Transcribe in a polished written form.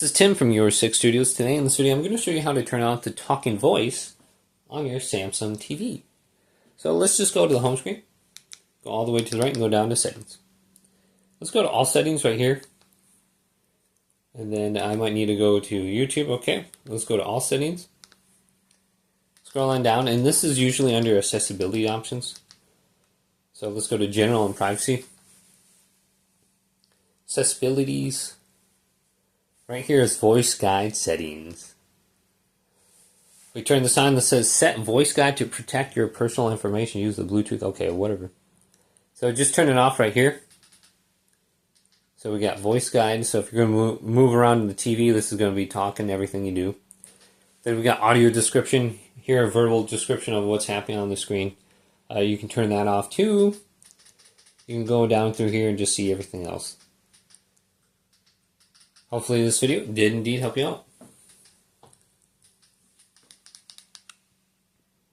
This is Tim from Your Six Studios. Today in this video I'm going to show you how to turn on the talking voice on your Samsung TV. So let's just go to the home screen, go all the way to the right and go down to settings. Let's go to all settings right here. And then I might need to go to YouTube. Okay, let's go to all settings. Scroll on down, and this is usually under accessibility options. So let's go to general and privacy. Accessibilities. Right here is voice guide settings. We turn this on that says set voice guide to protect your personal information. Use the Bluetooth. Okay, whatever. So just turn it off right here. So we got voice guide. So if you're going to move around the TV, this is going to be talking everything you do. Then we got audio description. Here a verbal description of what's happening on the screen. You can turn that off too. You can go down through here and just see everything else. Hopefully this video did indeed help you out.